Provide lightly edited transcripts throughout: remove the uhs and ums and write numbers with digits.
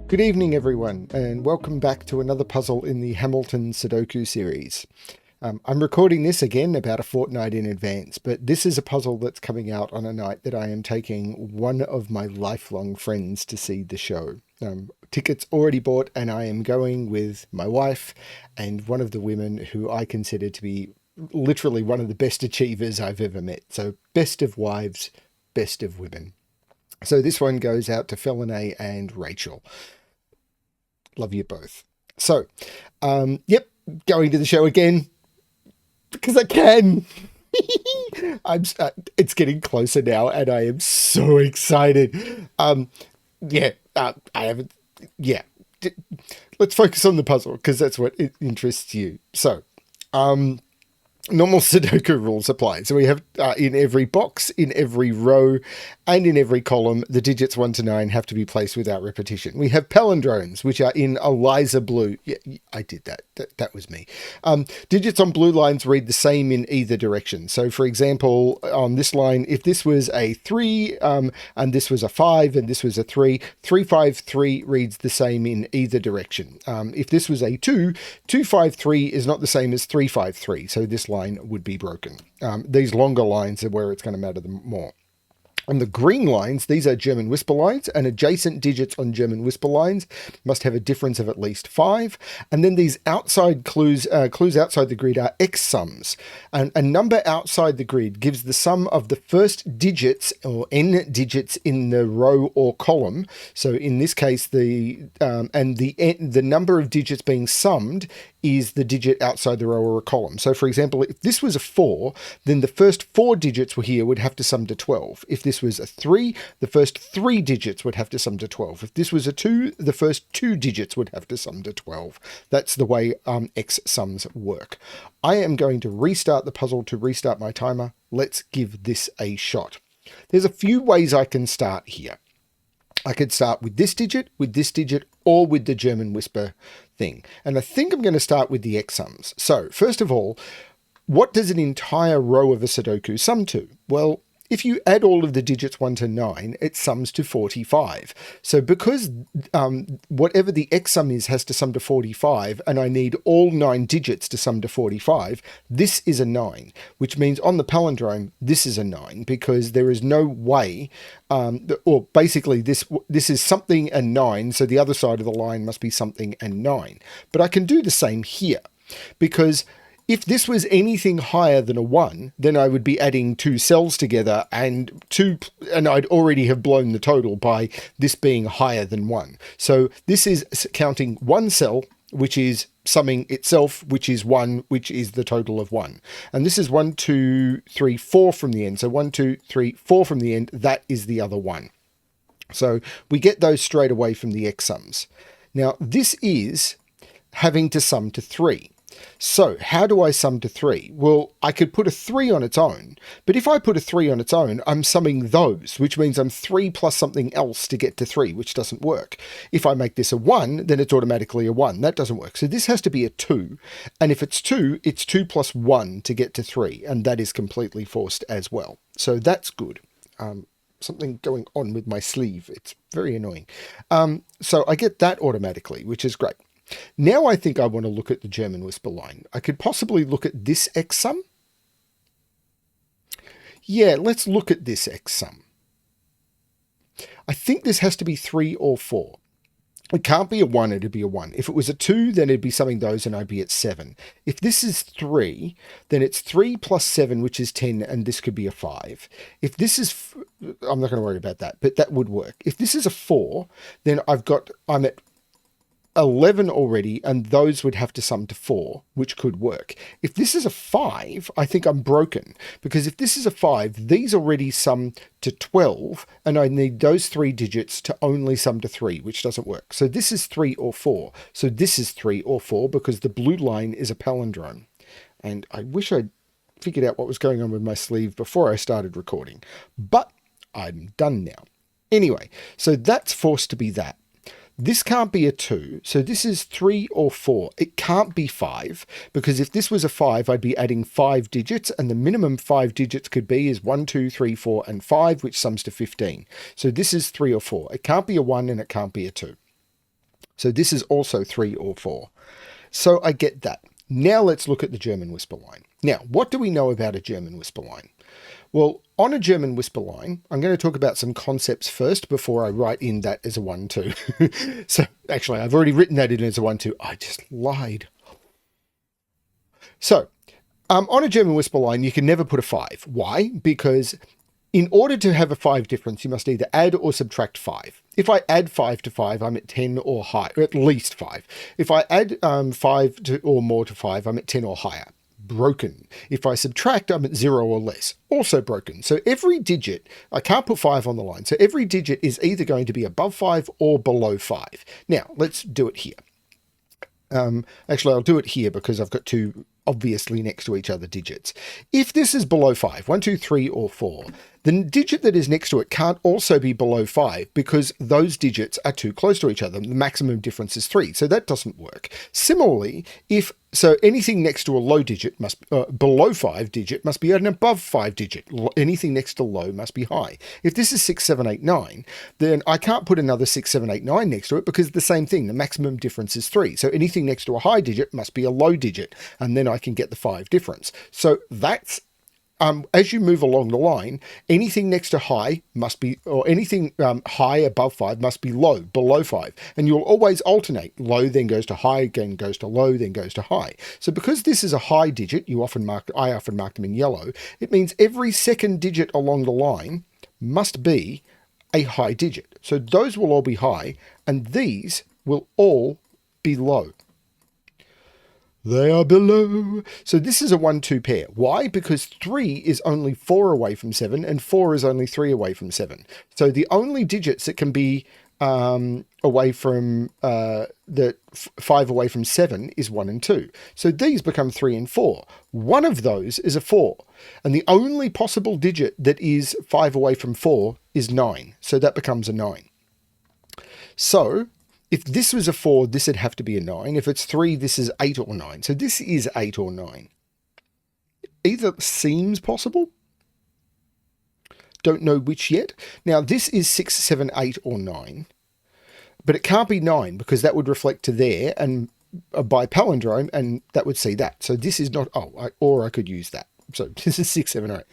Good evening, everyone, and welcome back to another puzzle in the Hamilton Sudoku series. I'm recording this again about a fortnight in advance, but this is a puzzle that's coming out on a night that I am taking one of my lifelong friends to see the show. Tickets already bought, and I am going with my wife and one of the women who I consider to be literally one of the best achievers I've ever met. So best of wives, best of women. So this one goes out to Felinae and Rachel. Love you both. So, yep, going to the show again because I can. It's getting closer now, and I am so excited. Yeah, I haven't. Yeah, let's focus on the puzzle because that's what interests you. So, normal Sudoku rules apply. So we have in every box, in every row, and in every column, the digits 1 to 9 have to be placed without repetition. We have palindromes, which are in Eliza blue. Yeah, I did that. That was me. Digits on blue lines read the same in either direction. So, for example, on this line, if this was a 3 and this was a 5 and this was a 3, 353 reads the same in either direction. If this was a 2, 253 is not the same as 353. So this line would be broken. These longer lines are where it's going to matter more. On the green lines, these are German whisper lines, and adjacent digits on German whisper lines must have a difference of at least 5. And then these outside clues outside the grid are X sums. And a number outside the grid gives the sum of the first digits or n digits in the row or column. So in this case, the number of digits being summed is the digit outside the row or a column. So for example, if this was a 4, then the first 4 digits were here would have to sum to 12. If this was a 3, the first 3 digits would have to sum to 12. If this was a 2, the first 2 digits would have to sum to 12. That's the way X sums work. I am going to restart the puzzle to restart my timer. Let's give this a shot. There's a few ways I can start here. I could start with this digit, or with the German whisper thing. And I think I'm going to start with the X sums. So first of all, what does an entire row of a Sudoku sum to? Well, if you add all of the digits 1 to 9, it sums to 45. So because whatever the X sum is has to sum to 45, and I need all 9 digits to sum to 45, this is a 9, which means on the palindrome, this is a 9, because there is no way, or basically this is something and 9, so the other side of the line must be something and 9. But I can do the same here, because if this was anything higher than a 1, then I would be adding 2 cells together and I'd already have blown the total by this being higher than 1. So this is counting 1 cell, which is summing itself, which is 1, which is the total of 1. And this is 1, 2, 3, 4 from the end. So 1, 2, 3, 4 from the end. That is the other 1. So we get those straight away from the X sums. Now this is having to sum to 3. So how do I sum to 3? Well, I could put a 3 on its own, but if I put a 3 on its own, I'm summing those, which means I'm 3 plus something else to get to 3, which doesn't work. If I make this a 1, then it's automatically a 1. That doesn't work. So this has to be a 2, and if it's 2, it's 2 plus 1 to get to 3, and that is completely forced as well. So that's good. Something going on with my sleeve. It's very annoying. So I get that automatically, which is great. Now I think I want to look at the German whisper line. I could possibly look at this X sum. Yeah, let's look at this X sum. I think this has to be 3 or 4. It can't be a 1, it'd be a 1. If it was a 2, then it'd be summing those and I'd be at 7. If this is 3, then it's 3 plus 7, which is 10, and this could be a 5. If this is, I'm not going to worry about that, but that would work. If this is a 4, then I'm at 11 already, and those would have to sum to 4, which could work. If this is a 5, I think I'm broken, because if this is a 5, these already sum to 12, and I need those 3 digits to only sum to 3, which doesn't work. So this is 3 or 4. So this is 3 or 4, because the blue line is a palindrome. And I wish I'd figured out what was going on with my sleeve before I started recording, but I'm done now. Anyway, so that's forced to be that. This can't be a 2, so this is 3 or 4. It can't be 5, because if this was a 5, I'd be adding 5 digits, and the minimum 5 digits could be is 1, 2, 3, 4, and 5, which sums to 15. So this is 3 or 4. It can't be a 1, and it can't be a 2. So this is also 3 or 4. So I get that. Now let's look at the German whisper line. Now, what do we know about a German whisper line? Well, on a German whisper line, I'm going to talk about some concepts first before I write in that as a 1-2. So actually, I've already written that in as a 1-2. I just lied. So on a German whisper line, you can never put a 5. Why? Because in order to have a 5 difference, you must either add or subtract 5. If I add 5 to 5, I'm at 10 or higher, or at least 5. If I add 5 to, or more to 5, I'm at 10 or higher. Broken. If I subtract, I'm at 0 or less. Also broken. So every digit, I can't put 5 on the line. So every digit is either going to be above 5 or below 5. Now, let's do it here. Actually, I'll do it here because I've got two obviously next to each other digits. If this is below 5, 1, 2, 3, or 4, the digit that is next to it can't also be below 5 because those digits are too close to each other. The maximum difference is 3, so that doesn't work. Similarly, so anything next to a low digit must below 5 digit must be an above 5 digit. Anything next to low must be high. If this is 6, 7, 8, 9, then I can't put another 6, 7, 8, 9 next to it because the same thing. The maximum difference is 3. So anything next to a high digit must be a low digit, and then I can get the 5 difference. So that's as you move along the line, anything next to high must be, or anything high above 5 must be low, below 5. And you'll always alternate. Low then goes to high, again goes to low, then goes to high. So because this is a high digit, I often mark them in yellow, it means every second digit along the line must be a high digit. So those will all be high, and these will all be low. They are below. So this is a 1-2 pair. Why? Because 3 is only 4 away from 7 and 4 is only 3 away from 7. So the only digits that can be away from 5 away from 7 is 1 and 2. So these become 3 and 4. One of those is a 4. And the only possible digit that is 5 away from 4 is 9. So that becomes a 9. So if this was a 4, this would have to be a 9. If it's 3, this is 8 or 9. So this is 8 or 9. Either seems possible. Don't know which yet. Now, this is 6, 7, 8, or 9. But it can't be 9 because that would reflect to there and by palindrome, and that would see that. So this is not, or I could use that. So this is 6, 7,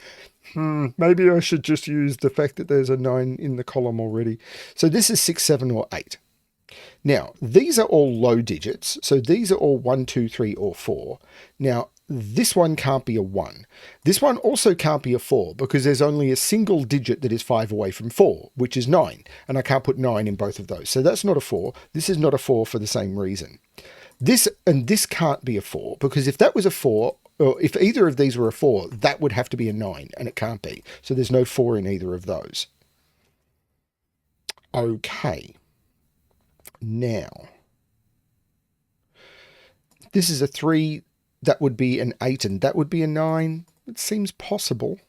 8. Maybe I should just use the fact that there's a 9 in the column already. So this is 6, 7, or 8. Now, these are all low digits. So these are all 1, 2, 3, or 4. Now, this one can't be a 1. This one also can't be a 4 because there's only a single digit that is 5 away from 4, which is 9. And I can't put 9 in both of those. So that's not a 4. This is not a 4 for the same reason. This and this can't be a 4 because if that was a 4, or if either of these were a 4, that would have to be a 9, and it can't be. So there's no 4 in either of those. Okay. Now, this is a 3, that would be an 8, and that would be a 9. It seems possible.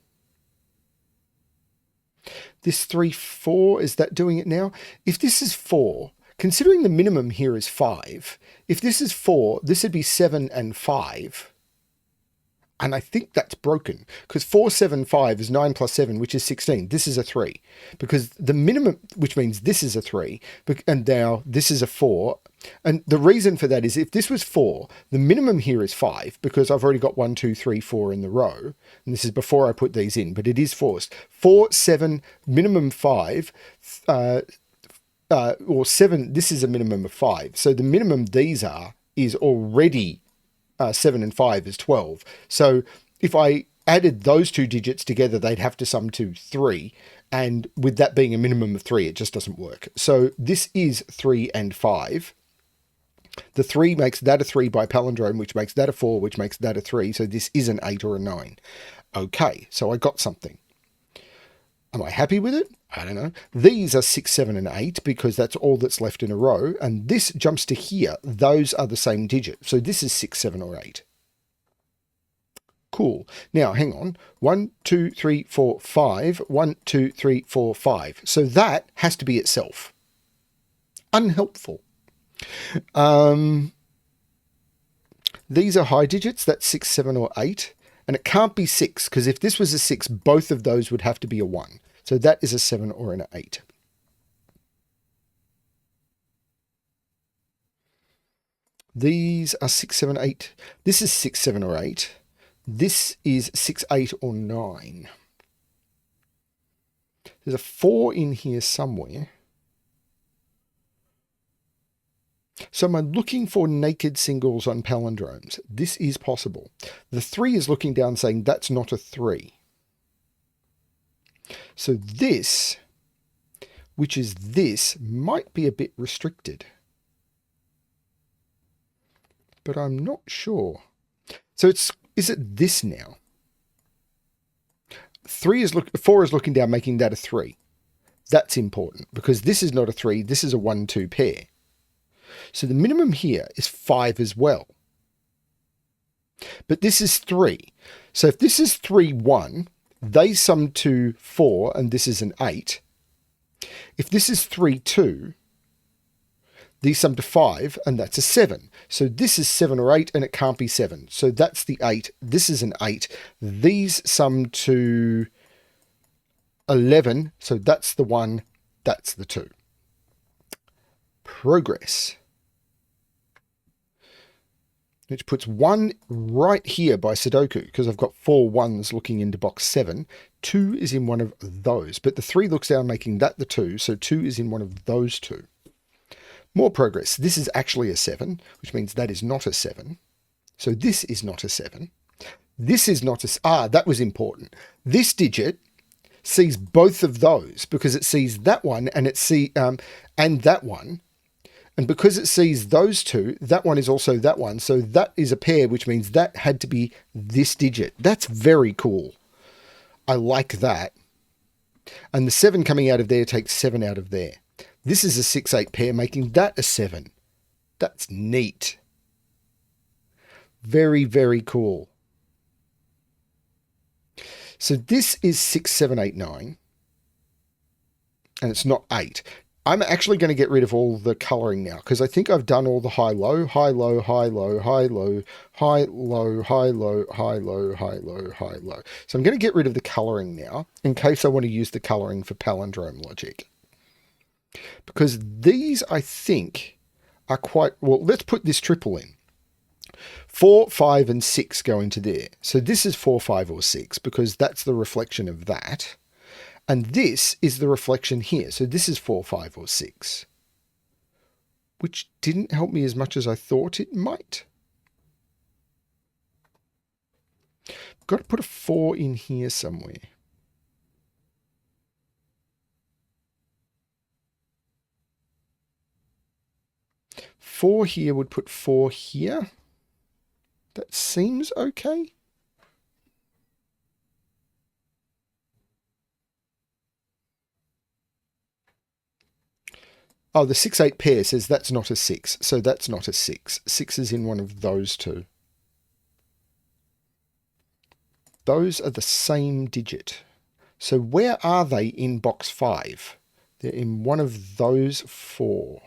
This 3, 4, is that doing it now? If this is 4, considering the minimum here is 5, if this is 4, this would be 7 and 5. And I think that's broken because 4, 7, 5 is 9 plus 7, which is 16. This is a 3 because the minimum, which means this is a 3, and now this is a 4. And the reason for that is if this was 4, the minimum here is 5 because I've already got 1, 2, 3, 4 in the row. And this is before I put these in, but it is forced. 4, 7, minimum 5, or 7, this is a minimum of 5. So the minimum these are is already 7 and 5 is 12. So if I added those two digits together, they'd have to sum to 3. And with that being a minimum of 3, it just doesn't work. So this is 3 and 5. The 3 makes that a 3 by palindrome, which makes that a 4, which makes that a 3. So this is an 8 or a 9. Okay, so I got something. Am I happy with it? I don't know. These are 6, 7, and 8 because that's all that's left in a row. And this jumps to here. Those are the same digit. So this is 6, 7, or 8. Cool. Now, hang on. 1, 2, 3, 4, 5. 1, 2, 3, 4, 5. So that has to be itself. Unhelpful. These are high digits. That's 6, 7, or 8. And it can't be 6 because if this was a 6, both of those would have to be a 1. So that is a 7 or an 8. These are 6, 7, 8. This is 6, 7, or 8. This is 6, 8, or 9. There's a 4 in here somewhere. So am I looking for naked singles on palindromes? This is possible. The 3 is looking down saying that's not a 3. So this, which is this, might be a bit restricted. But I'm not sure. So is it this now? 4 is looking down, making that a 3. That's important because this is not a 3. This is a 1, 2 pair. So the minimum here is 5 as well. But this is 3. So if this is 3, 1, they sum to 4, and this is an 8. If this is 3, 2, these sum to 5, and that's a 7. So this is 7 or 8, and it can't be 7. So that's the 8. This is an 8. These sum to 11. So that's the 1. That's the 2. Progress. Which puts 1 right here by Sudoku, because I've got 4 1s looking into box 7. 2 is in one of those, but the 3 looks down, making that the 2, so 2 is in one of those 2. More progress. This is actually a 7, which means that is not a 7. So this is not a 7. This is not a... that was important. This digit sees both of those, because it sees that one and and that one. And because it sees those 2, that one is also that one. So that is a pair, which means that had to be this digit. That's very cool. I like that. And the 7 coming out of there takes 7 out of there. This is a 6, 8 pair, making that a 7. That's neat. Very, very cool. So this is 6, 7, 8, 9. And it's not 8. I'm actually going to get rid of all the colouring now, because I think I've done all the high, low, high, low, high, low, high, low, high, low, high, low, high, low, high, low, high, low. So I'm going to get rid of the colouring now, in case I want to use the colouring for palindrome logic. Because these, I think, are quite... Well, let's put this triple in. 4, 5, and 6 go into there. So this is 4, 5, or 6, because that's the reflection of that. And this is the reflection here. So this is 4, 5, or 6. Which didn't help me as much as I thought it might. Got to put a 4 in here somewhere. Four here would put 4 here. That seems okay. Oh, the 6, 8 pair says that's not a 6. So that's not a 6. 6 is in one of those 2. Those are the same digit. So where are they in box 5? They're in one of those 4.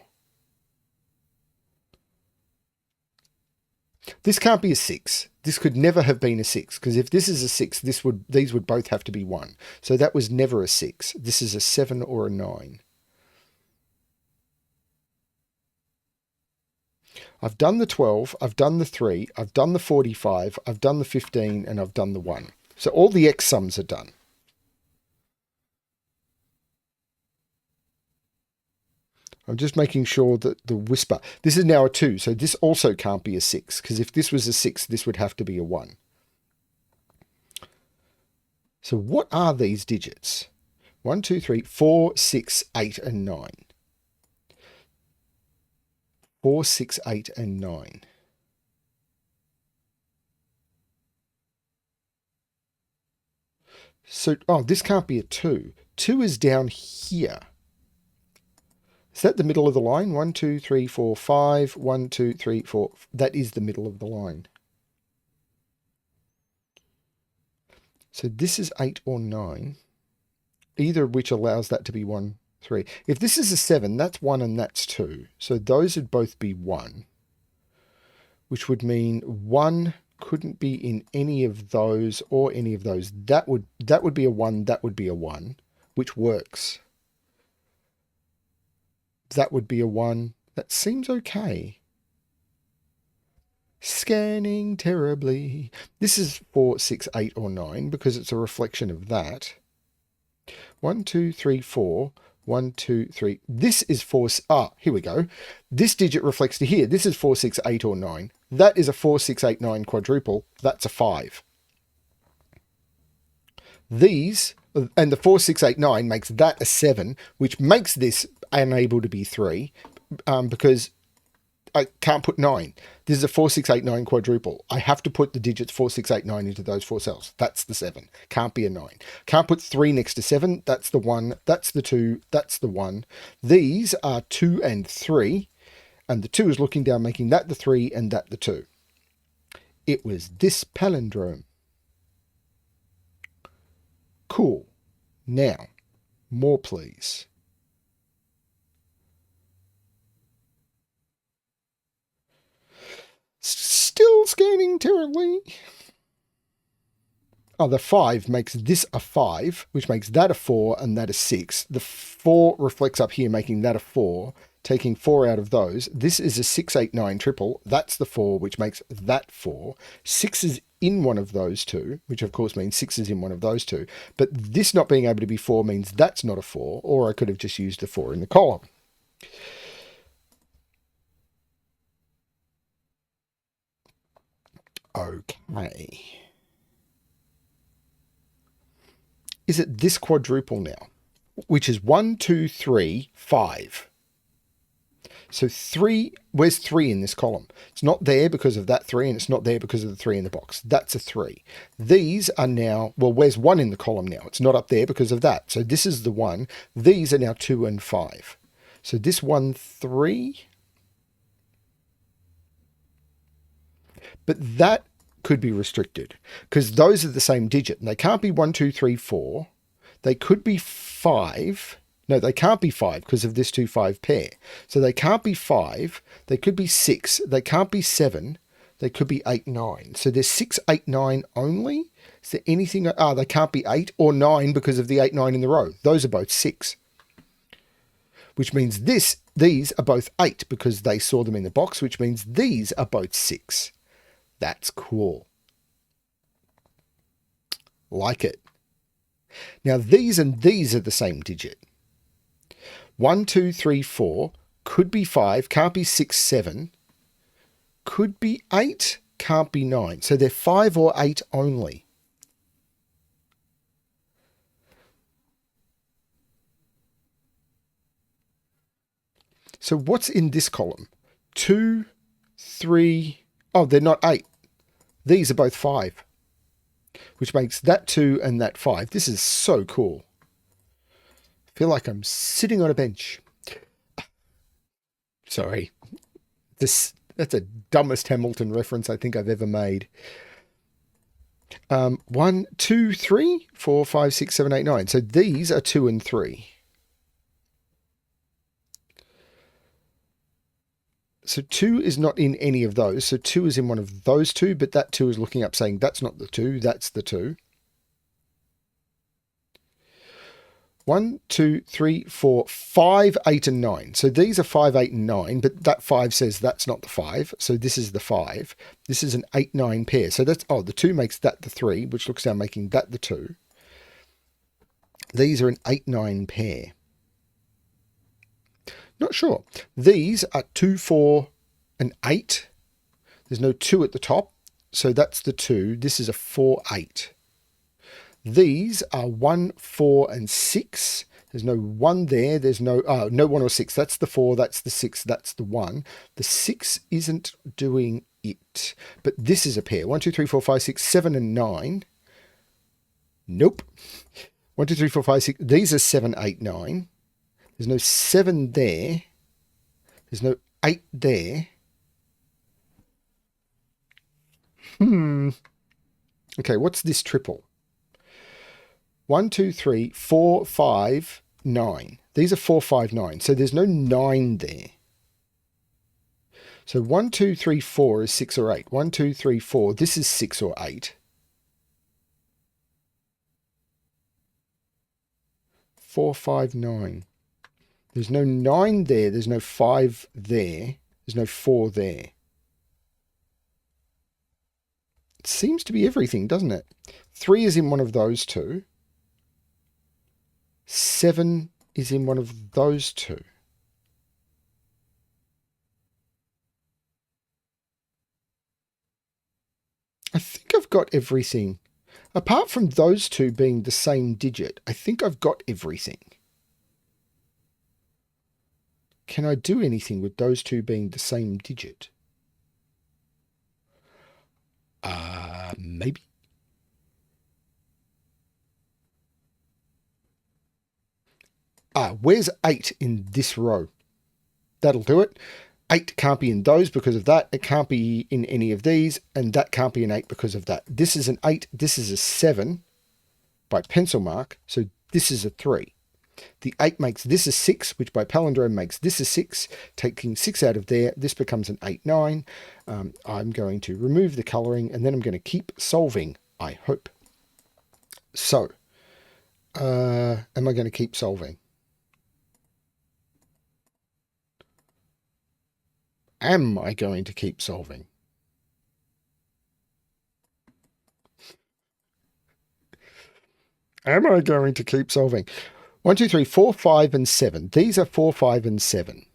This can't be a 6. This could never have been a 6, because if this is a 6, these would both have to be 1. So that was never a 6. This is a 7 or a 9. I've done the 12, I've done the 3, I've done the 45, I've done the 15, and I've done the 1. So all the X sums are done. I'm just making sure that the whisper... This is now a 2, so this also can't be a 6, because if this was a 6, this would have to be a 1. So what are these digits? 1, 2, 3, 4, 6, 8, and 9. 4, 6, 8, and 9. So, this can't be a 2. 2 is down here. Is that the middle of the line? 1, 2, 3, 4, 5. 1, 2, 3, 4. That is the middle of the line. So this is 8 or 9. Either of which allows that to be 1, 3. If this is a 7, that's 1 and that's 2. So those would both be 1. Which would mean 1 couldn't be in any of those or any of those. That would be a 1, that would be a 1, which works. That would be a 1. That seems okay. Scanning terribly. This is 4, 6, 8, or 9 because it's a reflection of that. 1, 2, 3, 4. 1, 2, 3. This is 4. Here we go. This digit reflects to here. This is 4, 6, 8, or 9. That is a 4, 6, 8, 9 quadruple. That's a 5. These, and the 4, 6, 8, 9 makes that a 7, which makes this unable to be 3 because I can't put 9. This is a 4, 6, 8, 9 quadruple. I have to put the digits 4, 6, 8, 9 into those 4 cells. That's the 7. Can't be a 9. Can't put 3 next to 7. That's the 1. That's the 2. That's the 1. These are 2 and 3. And the 2 is looking down, making that the 3 and that the 2. It was this palindrome. Cool. Now, more please. Still scanning terribly. Oh, the 5 makes this a 5, which makes that a 4 and that a 6. The 4 reflects up here, making that a 4, taking 4 out of those. This is a 6, 8, 9 triple. That's the 4, which makes that 4. 6 is in one of those two, which of course means 6 is in one of those two. But this not being able to be 4 means that's not a 4, or I could have just used the 4 in the column. Okay. Is it this quadruple now? Which is 1, 2, 3, 5. So 3, where's 3 in this column? It's not there because of that 3, and it's not there because of the 3 in the box. That's a 3. These are now, well, where's 1 in the column now? It's not up there because of that. So this is the 1. These are now 2 and 5. So this 1, 3. But that could be restricted because those are the same digit and they can't be 1, 2, 3, 4. They could be 5. No, they can't be 5 because of this 2, 5 pair. So they can't be 5. They could be 6. They can't be 7. They could be 8, 9. So there's 6, 8, 9 only. Is there anything? They can't be 8 or 9 because of the 8, 9 in the row. Those are both 6. Which means these are both 8 because they saw them in the box, which means these are both 6. That's cool. Like it. Now these and these are the same digit. 1, 2, 3, 4, could be 5, can't be 6, 7, could be 8, can't be 9. So they're 5 or 8 only. So what's in this column? 2, 3, oh, they're not 8. These are both 5, which makes that 2 and that 5. This is so cool. Feel like I'm sitting on a bench. Sorry. That's the dumbest Hamilton reference I think I've ever made. 1, 2, 3, 4, 5, 6, 7, 8, 9. So these are 2 and 3. So 2 is not in any of those. So 2 is in one of those two, but that 2 is looking up saying that's not the 2, that's the 2. 1, 2, 3, 4, 5, 8, and 9. So these are 5, 8, and 9, but that 5 says that's not the 5. So this is the 5. This is an 8, 9 pair. So that's, the 2 makes that the 3, which looks down making that the 2. These are an 8, 9 pair. Not sure. These are 2, 4, and 8. There's no 2 at the top. So that's the 2. This is a 4, 8. These are 1, 4, and 6. There's no 1 there. There's no 1 or 6. That's the 4. That's the 6. That's the 1. The 6 isn't doing it. But this is a pair. 1, 2, 3, 4, 5, 6, 7, and 9. Nope. 1, 2, 3, 4, 5, 6. These are 7, 8, 9. There's no 7 there. There's no 8 there. Okay, what's this triple? 1, 2, 3, 4, 5, 9. These are 4, 5, 9. So there's no 9 there. So 1, 2, 3, 4 is 6 or 8. 1, 2, 3, 4. This is 6 or 8. 4, 5, 9. There's no 9 there. There's no 5 there. There's no 4 there. It seems to be everything, doesn't it? 3 is in one of those two. 7 is in one of those two. I think I've got everything. Apart from those two being the same digit, I think I've got everything. Can I do anything with those two being the same digit? Maybe. Where's 8 in this row? That'll do it. 8 can't be in those because of that. It can't be in any of these, and that can't be an 8 because of that. This is an 8. This is a 7 by pencil mark, so this is a 3. The 8 makes this a 6, which by palindrome makes this a 6. Taking 6 out of there, this becomes an 8, 9. I'm going to remove the colouring, and then I'm going to keep solving, I hope. So, am I going to keep solving? Am I going to keep solving? Am I going to keep solving? 1, 2, 3, 4, 5, and 7. These are 4, 5, and 7.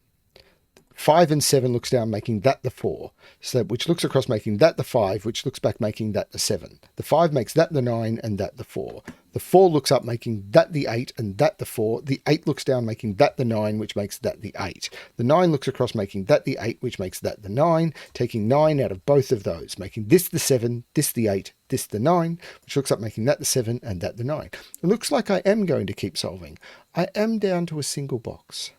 5 and 7 looks down, making that the 4. So which looks across, making that the 5, which looks back, making that the 7. The 5 makes that the 9 and that the 4. The 4 looks up, making that the 8 and that the 4. The 8 looks down, making that the 9, which makes that the 8. The 9 looks across, making that the 8, which makes that the 9. Taking 9 out of both of those, making this the 7, this the 8, this the 9, which looks up, making that the 7 and that the 9. It looks like I am going to keep solving. I am down to a single box.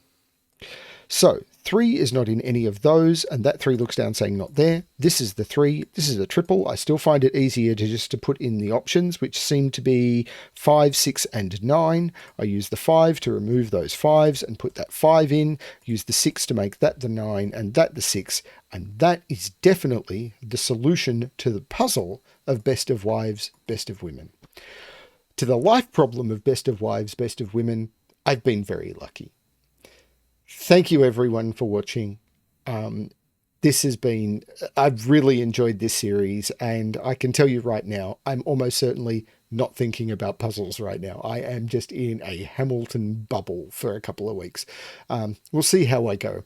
So 3 is not in any of those, and that 3 looks down saying not there. This is the 3. This is a triple. I still find it easier to just to put in the options, which seem to be 5, 6, and 9. I use the 5 to remove those 5s and put that 5 in. Use the 6 to make that the 9 and that the 6. And that is definitely the solution to the puzzle of Best of Wives, Best of Women. To the life problem of Best of Wives, Best of Women, I've been very lucky. Thank you everyone for watching. This has been, I've really enjoyed this series, and I can tell you right now, I'm almost certainly not thinking about puzzles right now. I am just in a Hamilton bubble for a couple of weeks. We'll see how I go.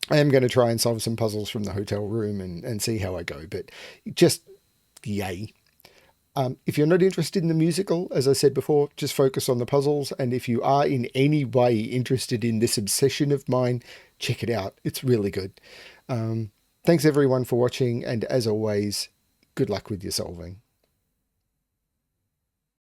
I am going to try and solve some puzzles from the hotel room and see how I go, but just yay. If you're not interested in the musical, as I said before, just focus on the puzzles. And if you are in any way interested in this obsession of mine, check it out. It's really good. Thanks everyone for watching. And as always, good luck with your solving.